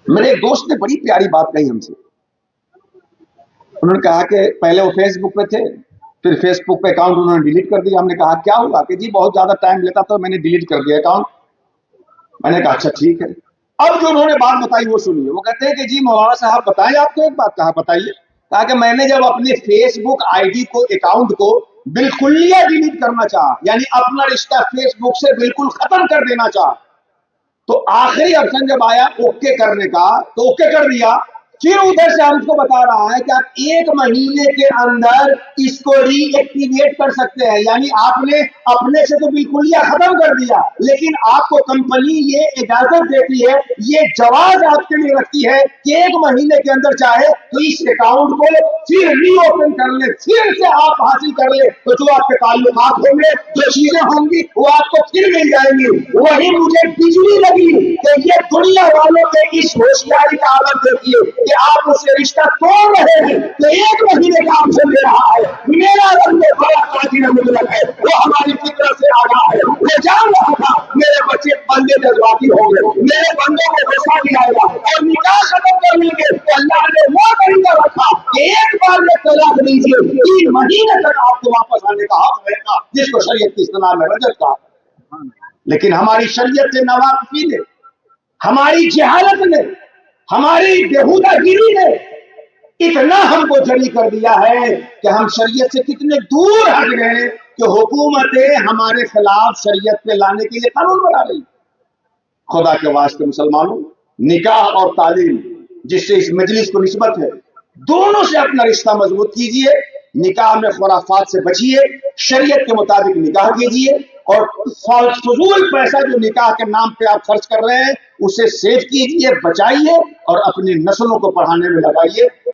میرے ایک دوست نے بڑی پیاری بات کہی ہم سے. انہوں نے کہا کہ پہلے وہ فیس بک پہ تھے، پھر فیس بک پہ اکاؤنٹ انہوں نے ڈیلیٹ کر دیا. ہم نے کہا کیا ہوا؟ کہ جی بہت زیادہ ٹائم لیتا تو میں نے ڈیلیٹ کر دیا اکاؤنٹ. میں نے کہا اچھا ٹھیک ہے. اب جو انہوں نے بات بتائی وہ سنیے. وہ کہتے ہیں کہ جی مولانا صاحب بتائیں آپ کو ایک بات. کہا بتائیے. کہا کہ میں نے جب اپنے فیس بک آئی ڈی کو اکاؤنٹ کو بالکلیہ ڈیلیٹ کرنا چاہا، یعنی اپنا رشتہ فیس بک سے بالکل ختم کر دینا چاہا، تو آخری آپشن جب آیا اوکے کرنے کا تو اوکے کر دیا. پھر ادھر سے ہم کو بتا رہا ہے کہ آپ 1 مہینے کے اندر اس کو ری ایکٹیویٹ کر سکتے ہیں. یعنی آپ نے اپنے سے تو بالکل یہ ختم کر دیا، لیکن آپ کو کمپنی یہ اجازت دیتی ہے، یہ جواز آپ کے لیے رکھتی ہے کہ 1 مہینے کے اندر چاہے تو اس اکاؤنٹ کو پھر ری اوپن کر لیں، پھر سے آپ حاصل کر لیں، تو جو آپ کے تعلقات ہوں گے، جو چیزیں ہوں گی، وہ آپ کو پھر مل جائیں گی. وہی مجھے بجلی لگی کہ یہ دنیا والوں کے اس ہوشیاری کا عالم دیکھیے کہ آپ اس سے رشتہ توڑ رہے ہیں تو 1 مہینے کا آپ سے لے رہا ہے. میرا رنگ بڑا قادر مطلق ہے، وہ ہماری فطرت سے آگاہ ہے. وہ جان رہا تھا میرے بچے بندے جذباتی ہوں گے، میرے بندوں کو غصہ دلائے گا اور نکاح ختم کر لیں گے. تو اللہ نے وہ طریقہ رکھا کہ ایک بار میں طلاق دیجیے، 3 مہینے تک آپ کو واپس آنے کا حق رہے گا، جس کو شریعت کی اصطلاح میں رجعت کہا. لیکن ہماری شریعت سے ناواقفی نے، ہماری جہالت نے، ہماری بےہودہ گیری نے اتنا ہم کو جری کر دیا ہے کہ ہم شریعت سے کتنے دور ہٹ گئے کہ حکومتیں ہمارے خلاف شریعت پہ لانے کے لیے قانون بنا رہی. خدا کے واسطے مسلمانوں، نکاح اور تعلیم جس سے اس مجلس کو نسبت ہے، دونوں سے اپنا رشتہ مضبوط کیجئے. نکاح میں خرافات سے بچیے، شریعت کے مطابق نکاح کیجئے، اور فضول پیسہ جو نکاح کے نام پہ آپ خرچ کر رہے ہیں اسے سیو کیجئے، بچائیے اور اپنی نسلوں کو پڑھانے میں لگائیے.